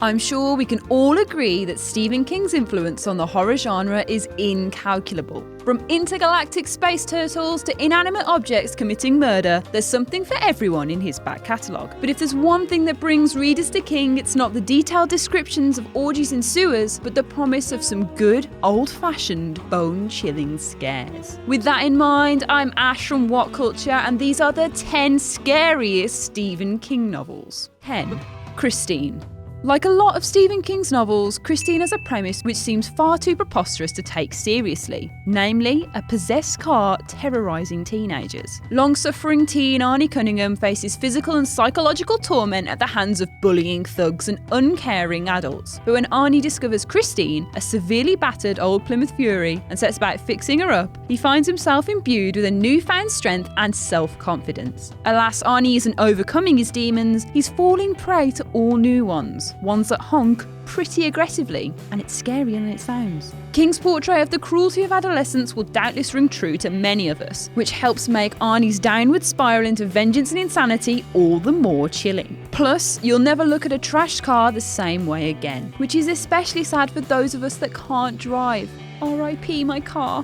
I'm sure we can all agree that Stephen King's influence on the horror genre is incalculable. From intergalactic space turtles to inanimate objects committing murder, there's something for everyone in his back catalogue. But if there's one thing that brings readers to King, it's not the detailed descriptions of orgies in sewers, but the promise of some good, old-fashioned, bone-chilling scares. With that in mind, I'm Ash from What Culture, and these are the 10 scariest Stephen King novels. 10. Christine. Like a lot of Stephen King's novels, Christine has a premise which seems far too preposterous to take seriously, namely a possessed car terrorising teenagers. Long-suffering teen Arnie Cunningham faces physical and psychological torment at the hands of bullying thugs and uncaring adults. But when Arnie discovers Christine, a severely battered old Plymouth Fury, and sets about fixing her up, he finds himself imbued with a newfound strength and self-confidence. Alas, Arnie isn't overcoming his demons, he's falling prey to all new ones that honk pretty aggressively, and it's scarier than it sounds. King's portrait of the cruelty of adolescence will doubtless ring true to many of us, which helps make Arnie's downward spiral into vengeance and insanity all the more chilling. Plus, you'll never look at a trashed car the same way again, which is especially sad for those of us that can't drive. R.I.P. my car.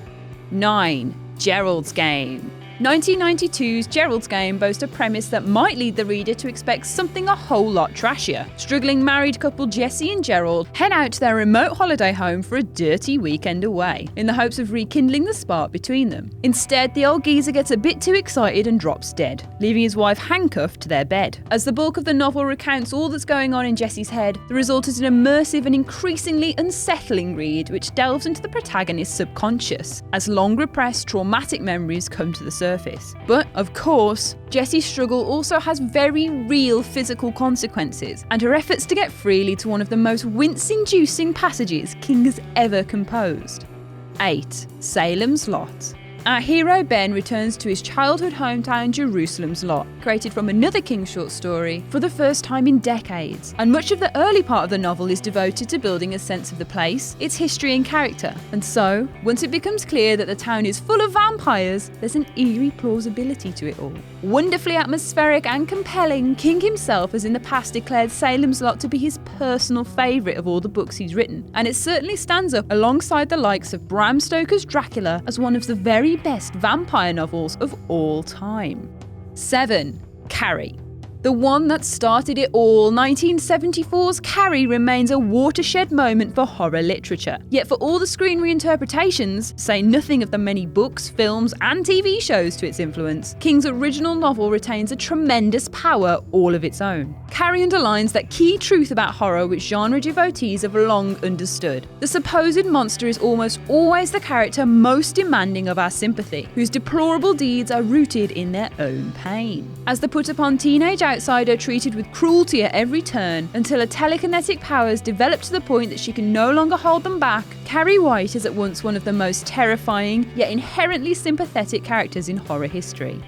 9. Gerald's Game. 1992's Gerald's Game boasts a premise that might lead the reader to expect something a whole lot trashier. Struggling married couple Jesse and Gerald head out to their remote holiday home for a dirty weekend away, in the hopes of rekindling the spark between them. Instead, the old geezer gets a bit too excited and drops dead, leaving his wife handcuffed to their bed. As the bulk of the novel recounts all that's going on in Jesse's head, the result is an immersive and increasingly unsettling read which delves into the protagonist's subconscious, as long-repressed traumatic memories come to the surface. But, of course, Jessie's struggle also has very real physical consequences, and her efforts to get free lead to one of the most wince-inducing passages King has ever composed. 8. Salem's Lot. Our hero Ben returns to his childhood hometown Jerusalem's Lot, created from another King short story for the first time in decades, and much of the early part of the novel is devoted to building a sense of the place, its history and character. And so, once it becomes clear that the town is full of vampires, there's an eerie plausibility to it all. Wonderfully atmospheric and compelling, King himself has in the past declared Salem's Lot to be his personal favourite of all the books he's written, and it certainly stands up alongside the likes of Bram Stoker's Dracula as one of the very best vampire novels of all time. 7. CARRIE. The one that started it all, 1974's CARRIE remains a watershed moment for horror literature. Yet for all the screen reinterpretations, say nothing of the many books, films and TV shows to its influence, King's original novel retains a tremendous power all of its own. CARRIE underlines that key truth about horror which genre devotees have long understood. The supposed monster is almost always the character most demanding of our sympathy, whose deplorable deeds are rooted in their own pain. As the put-upon teenage outsider treated with cruelty at every turn, until her telekinetic powers develop to the point that she can no longer hold them back, Carrie White is at once one of the most terrifying, yet inherently sympathetic characters in horror history.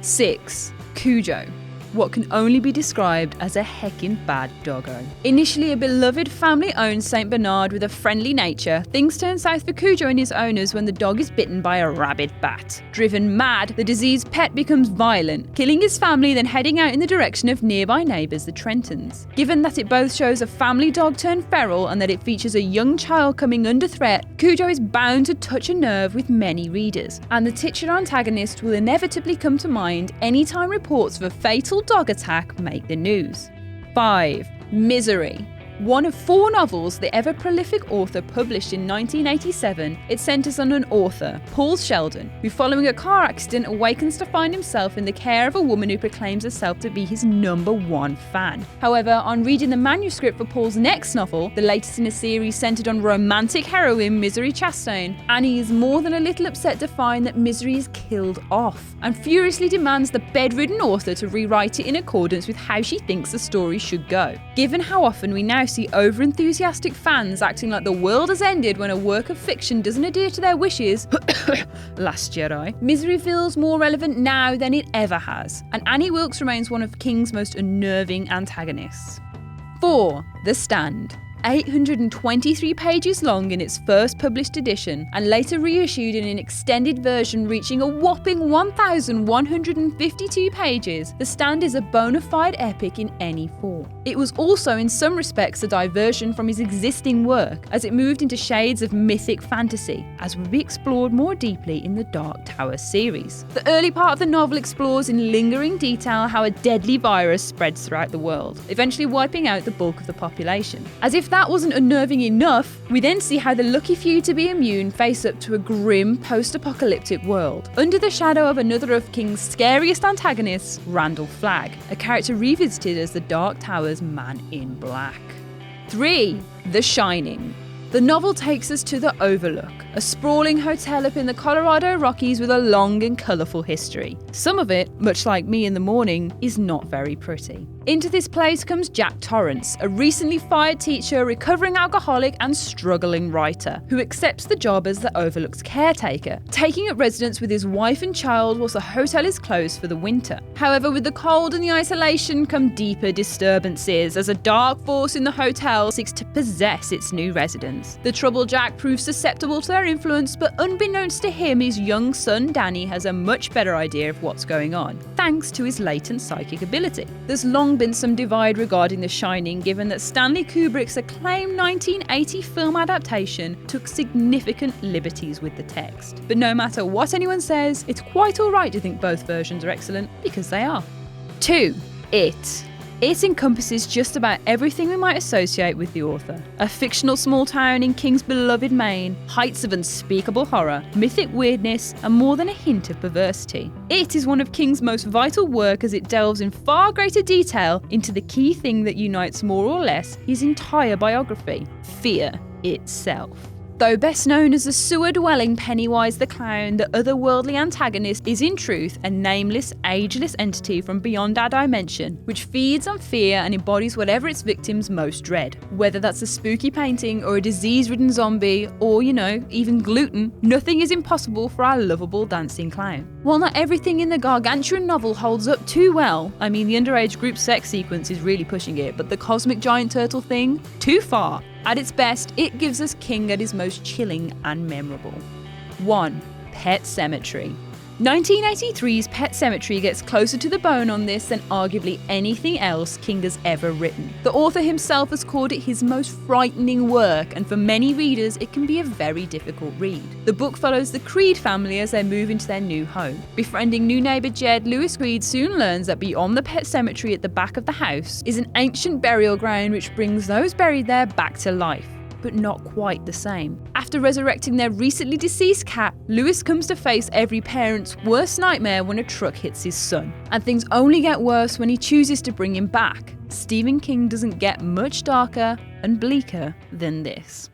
6. Cujo. What can only be described as a heckin' bad doggo. Initially a beloved family-owned St. Bernard with a friendly nature, things turn south for Cujo and his owners when the dog is bitten by a rabid bat. Driven mad, the diseased pet becomes violent, killing his family, then heading out in the direction of nearby neighbours, the Trentons. Given that it both shows a family dog turned feral and that it features a young child coming under threat, Cujo is bound to touch a nerve with many readers, and the titular antagonist will inevitably come to mind anytime reports of a fatal dog attack make the news. 5. Misery. One of 4 novels the ever-prolific author published in 1987, it centres on an author, Paul Sheldon, who following a car accident awakens to find himself in the care of a woman who proclaims herself to be his #1 fan. However, on reading the manuscript for Paul's next novel, the latest in a series centred on romantic heroine Misery Chastain, Annie is more than a little upset to find that Misery is killed off, and furiously demands the bedridden author to rewrite it in accordance with how she thinks the story should go. Given how often we now see over-enthusiastic fans acting like the world has ended when a work of fiction doesn't adhere to their wishes, Last Jedi, Misery feels more relevant now than it ever has, and Annie Wilkes remains one of King's most unnerving antagonists. 4. The Stand. 823 pages long in its first published edition, and later reissued in an extended version reaching a whopping 1,152 pages, The Stand is a bona fide epic in any form. It was also in some respects a diversion from his existing work, as it moved into shades of mythic fantasy, as will be explored more deeply in the Dark Tower series. The early part of the novel explores in lingering detail how a deadly virus spreads throughout the world, eventually wiping out the bulk of the population. As if that wasn't unnerving enough, we then see how the lucky few to be immune face up to a grim post-apocalyptic world, under the shadow of another of King's scariest antagonists, Randall Flagg, a character revisited as the Dark Tower's Man in Black. 3. The Shining. The novel takes us to the Overlook, a sprawling hotel up in the Colorado Rockies with a long and colourful history. Some of it, much like me in the morning, is not very pretty. Into this place comes Jack Torrance, a recently fired teacher, recovering alcoholic and struggling writer, who accepts the job as the Overlook's caretaker, taking up residence with his wife and child whilst the hotel is closed for the winter. However, with the cold and the isolation come deeper disturbances, as a dark force in the hotel seeks to possess its new residents. The troubled Jack proves susceptible to their influence, but unbeknownst to him, his young son Danny has a much better idea of what's going on, thanks to his latent psychic ability. There's long been some divide regarding The Shining, given that Stanley Kubrick's acclaimed 1980 film adaptation took significant liberties with the text. But no matter what anyone says, it's quite alright to think both versions are excellent, because they are. 2. It. It encompasses just about everything we might associate with the author. A fictional small town in King's beloved Maine, heights of unspeakable horror, mythic weirdness, and more than a hint of perversity. It is one of King's most vital work, as it delves in far greater detail into the key thing that unites more or less his entire biography: fear itself. Though best known as the sewer-dwelling Pennywise the Clown, the otherworldly antagonist is in truth a nameless, ageless entity from beyond our dimension, which feeds on fear and embodies whatever its victims most dread. Whether that's a spooky painting or a disease-ridden zombie, or, even gluten, nothing is impossible for our lovable dancing clown. While not everything in the gargantuan novel holds up too well, the underage group sex sequence is really pushing it, but the cosmic giant turtle thing, too far. At its best, it gives us King at his most chilling and memorable. 1. Pet Sematary. 1983's Pet Sematary gets closer to the bone on this than arguably anything else King has ever written. The author himself has called it his most frightening work, and for many readers it can be a very difficult read. The book follows the Creed family as they move into their new home. Befriending new neighbour Jed, Lewis Creed soon learns that beyond the pet cemetery at the back of the house is an ancient burial ground which brings those buried there back to life, but not quite the same. After resurrecting their recently deceased cat, Lewis comes to face every parent's worst nightmare when a truck hits his son. And things only get worse when he chooses to bring him back. Stephen King doesn't get much darker and bleaker than this.